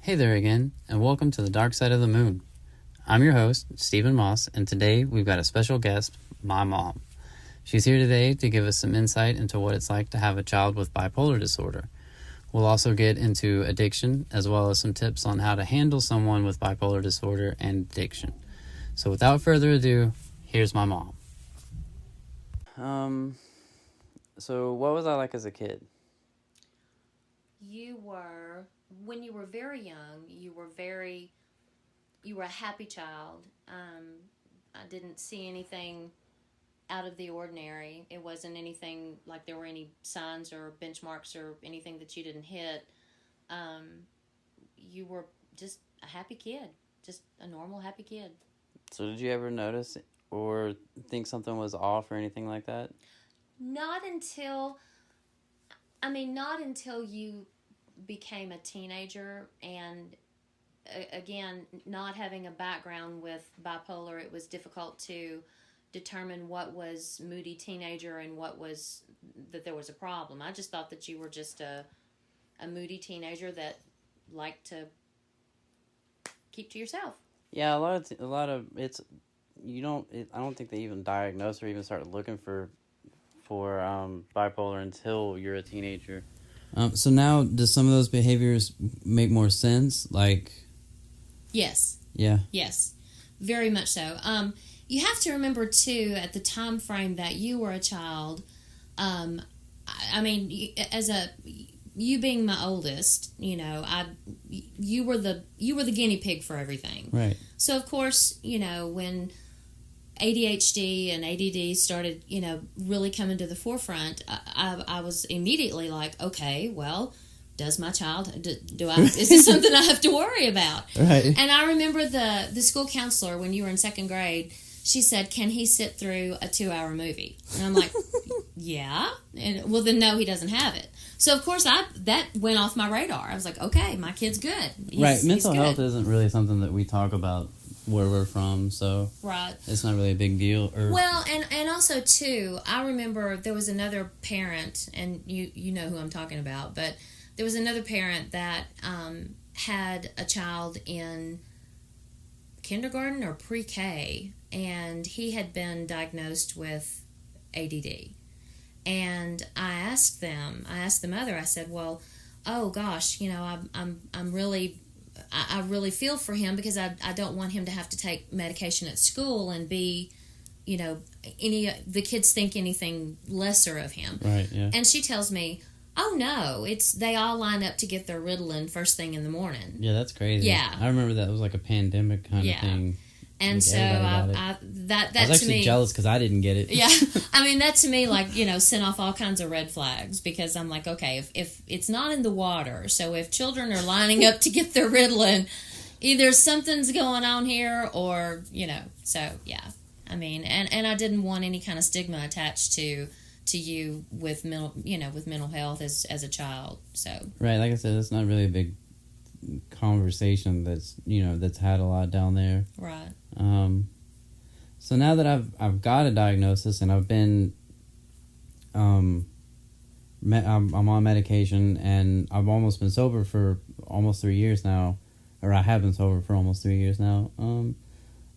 Hey there again, and welcome to the Dark Side of the Moon. I'm your host, Stephen Moss, and today we've got a special guest, my mom. She's here today to give us some insight into what it's like to have a child with bipolar disorder. We'll also get into addiction, as well as some tips on how to handle someone with bipolar disorder and addiction. So without further ado, here's my mom. So what was I like as a kid? When you were very young, you were a happy child. I didn't see anything out of the ordinary. It wasn't anything like there were any signs or benchmarks or anything that you didn't hit. You were just a happy kid, just a normal happy kid. So did you ever notice or think something was off or anything like that? Not until you became a teenager, and again, not having a background with bipolar, it was difficult to determine what was moody teenager and what was that there was a problem. I just thought that you were just a moody teenager that liked to keep to yourself. Yeah, a lot of it's I don't think they even diagnose or even start looking for bipolar until you're a teenager. So now, does some of those behaviors make more sense? Like, yes, yeah, yes, very much so. You have to remember too, at the time frame that you were a child. You being my oldest, you were the guinea pig for everything. Right. So of course, when ADHD and ADD started, really coming to the forefront, I was immediately like, okay, well, does my child, is this something I have to worry about? Right. And I remember the school counselor, when you were in second grade, she said, can he sit through a 2-hour movie? And I'm like, yeah. And well, then no, he doesn't have it. So of course that went off my radar. I was like, okay, my kid's good. Right. Mental health isn't really something that we talk about where we're from, so right, it's not really a big deal. Well, and also too, I remember there was another parent, and you know who I'm talking about, but there was another parent that had a child in kindergarten or pre-K, and he had been diagnosed with ADD. And I asked the mother, I said, well, oh gosh, I really feel for him, because I don't want him to have to take medication at school and be, the kids think anything lesser of him. Right, yeah. And she tells me, oh no, they all line up to get their Ritalin first thing in the morning. Yeah, that's crazy. Yeah. I remember that was like a pandemic kind of thing. And so I was actually jealous because I didn't get it. Yeah. I mean, that to me, like, sent off all kinds of red flags, because I'm like, okay, if it's not in the water, so if children are lining up to get their Ritalin, either something's going on here or, so yeah. I mean, and I didn't want any kind of stigma attached to you with mental health as a child. So right, like I said, it's not really a big conversation that's had a lot down there. Right. So now that I've got a diagnosis and I've been I'm on medication, and I've almost been sober for almost 3 years now, or I have been sober for almost 3 years now.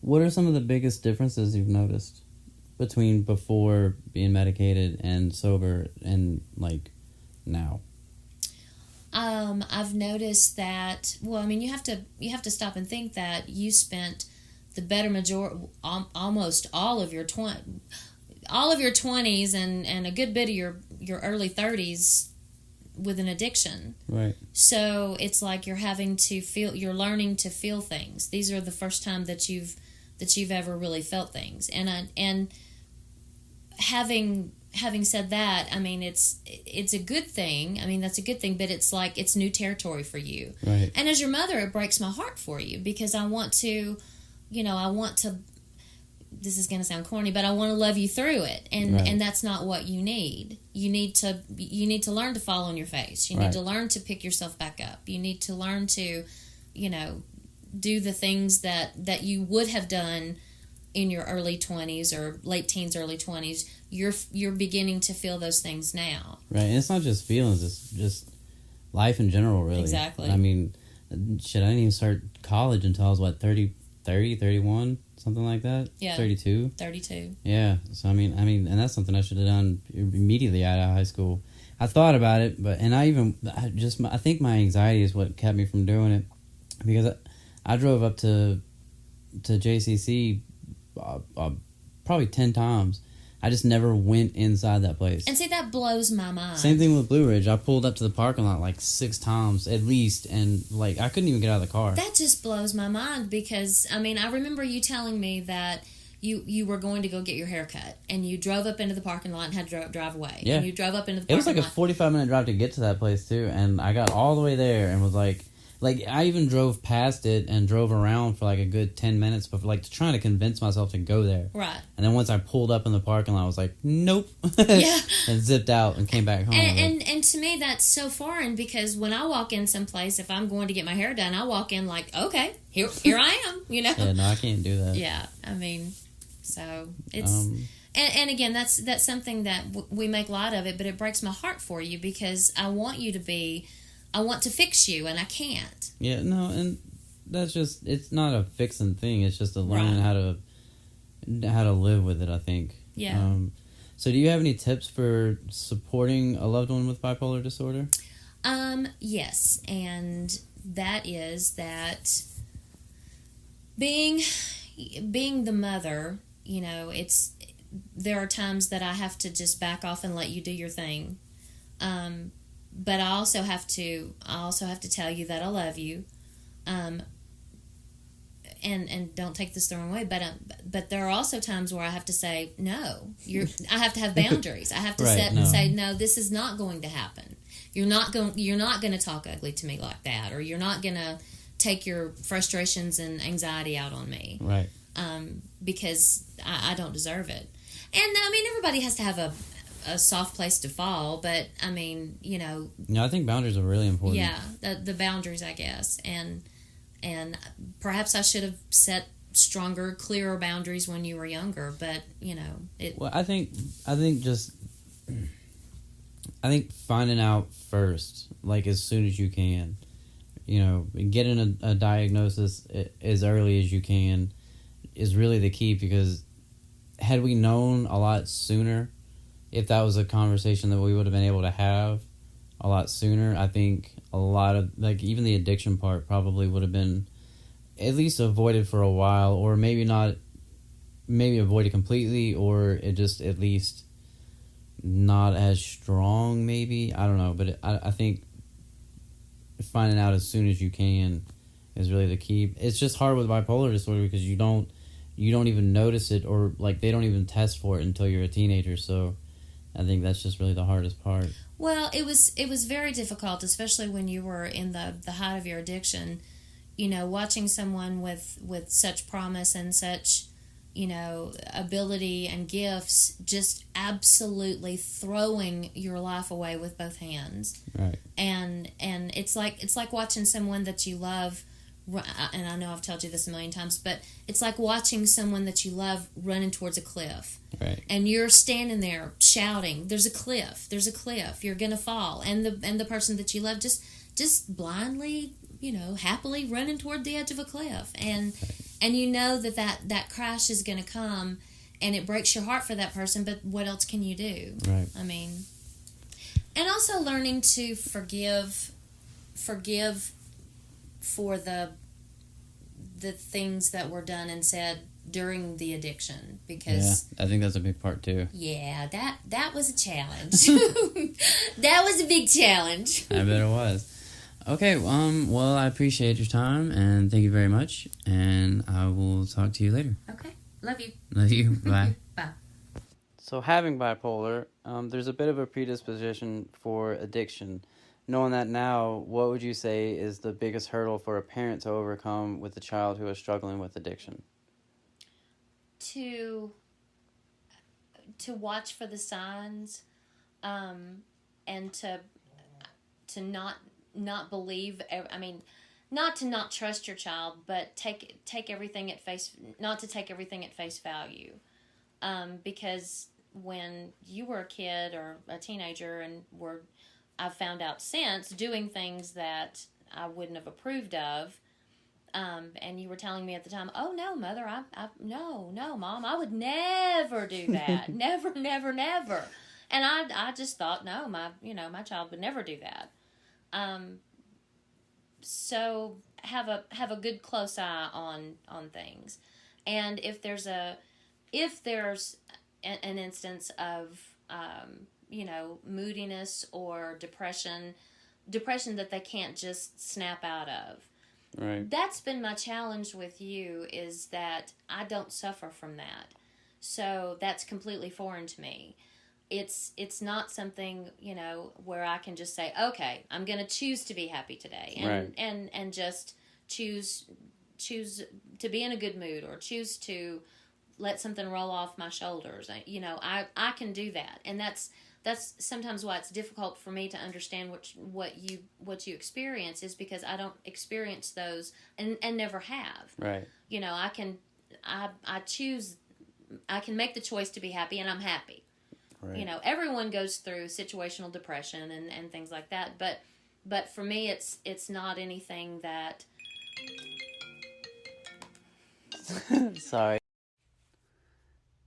What are some of the biggest differences you've noticed between before being medicated and sober and like now? I've noticed that. Well, I mean, you have to stop and think that you spent the better majority, almost all of your 20s and a good bit of your early 30s with an addiction. Right. So it's like you're learning to feel things. These are the first time that you've ever really felt things. And having said that, I mean, it's a good thing. I mean, that's a good thing, but it's like it's new territory for you. Right. And as your mother, it breaks my heart for you, because I want to, this is going to sound corny, but I want to love you through it. And right. And that's not what you need. You need to learn to fall on your face. You need right. to learn to pick yourself back up. You need to learn to, do the things that you would have done in your early 20s or late teens, early 20s. You're beginning to feel those things now. Right. And it's not just feelings, it's just life in general, really. Exactly. I mean, shit, I didn't even start college until I was, what, 31, something like that? Yeah. 32? 32. Yeah. So, I mean, and that's something I should have done immediately out of high school. I thought about it, but, and I think my anxiety is what kept me from doing it. Because I drove up to JCC probably 10 times. I just never went inside that place. And see, that blows my mind. Same thing with Blue Ridge. I pulled up to the parking lot like 6 times at least, and like I couldn't even get out of the car. That just blows my mind because, I mean, I remember you telling me that you were going to go get your hair cut, and you drove up into the parking lot and had to drive away. Yeah. And you drove up into the parking lot. It was like a 45-minute drive to get to that place, too, and I got all the way there and was like, I even drove past it and drove around for like a good 10 minutes, but like trying to convince myself to go there. Right. And then once I pulled up in the parking lot, I was like, nope. Yeah. And zipped out and came back home. And to me, that's so foreign because when I walk in someplace, if I'm going to get my hair done, I walk in like, okay, here I am, you know? Yeah, no, I can't do that. Yeah, I mean, so it's... And again, that's something that we make light of it, but it breaks my heart for you because I want you to be... I want to fix you, and I can't. Yeah, no, and that's just, it's not a fixing thing. It's just a learning how to live with it, I think. Yeah. So do you have any tips for supporting a loved one with bipolar disorder? Yes, and that is that being the mother, you know, there are times that I have to just back off and let you do your thing. But I also have to tell you that I love you, and don't take this the wrong way. But there are also times where I have to say no. I have to have boundaries. I have to set and say no. This is not going to happen. You're not going to talk ugly to me like that, or you're not going to take your frustrations and anxiety out on me. Right. Because I don't deserve it. And I mean, everybody has to have a soft place to fall, but I mean, you know. No, I think boundaries are really important. Yeah, the boundaries, I guess, and perhaps I should have set stronger, clearer boundaries when you were younger. But you know, Well, I think finding out first, like as soon as you can, you know, getting a diagnosis as early as you can is really the key. Because had we known a lot sooner, if that was a conversation that we would have been able to have a lot sooner, I think a lot of, like, even the addiction part probably would have been at least avoided for a while, or maybe avoided completely, or it just at least not as strong, maybe. I don't know, but I think finding out as soon as you can is really the key. It's just hard with bipolar disorder because you don't even notice it, or like they don't even test for it until you're a teenager, so I think that's just really the hardest part. Well, it was very difficult, especially when you were in the height of your addiction. You know, watching someone with such promise and such, you know, ability and gifts just absolutely throwing your life away with both hands. Right. And it's like watching someone that you love. And I know I've told you this a million times, but it's like watching someone that you love running towards a cliff. Right. And you're standing there shouting, "There's a cliff! There's a cliff! You're gonna fall!" And the person that you love just blindly, you know, happily running toward the edge of a cliff, and you know that crash is gonna come, and it breaks your heart for that person. But what else can you do? Right. I mean, and also learning to forgive for the things that were done and said during the addiction, because I think that's a big part too. Yeah, that was a challenge. That was a big challenge. I bet it was. Okay, well, I appreciate your time and thank you very much, and I will talk to you later. Okay, love you. Love you. Bye. Bye. So having bipolar, there's a bit of a predisposition for addiction. Knowing that now, what would you say is the biggest hurdle for a parent to overcome with a child who is struggling with addiction? To watch for the signs, and to not believe. I mean, not to not trust your child, but take everything at face. Not to take everything at face value, because when you were a kid or a teenager and I've found out since doing things that I wouldn't have approved of. And you were telling me at the time, oh no, mother, no, mom, I would never do that. Never, never, never. And I just thought, no, my child would never do that. So have a good close eye on things. And if there's an instance of, moodiness or depression that they can't just snap out of. Right. That's been my challenge with you, is that I don't suffer from that. So that's completely foreign to me. It's not something, where I can just say, okay, I'm going to choose to be happy today, and just choose to be in a good mood, or choose to let something roll off my shoulders. I can do that, and that's sometimes why it's difficult for me to understand what you experience, is because I don't experience those and never have. Right. I choose. I can make the choice to be happy, and I'm happy. Right. Everyone goes through situational depression and things like that, but for me, it's not anything that. Sorry.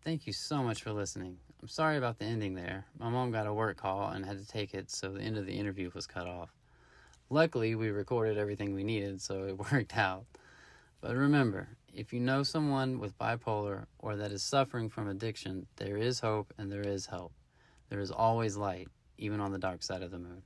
Thank you so much for listening. I'm sorry about the ending there. My mom got a work call and had to take it, so the end of the interview was cut off. Luckily, we recorded everything we needed, so it worked out. But remember, if you know someone with bipolar or that is suffering from addiction, there is hope and there is help. There is always light, even on the dark side of the moon.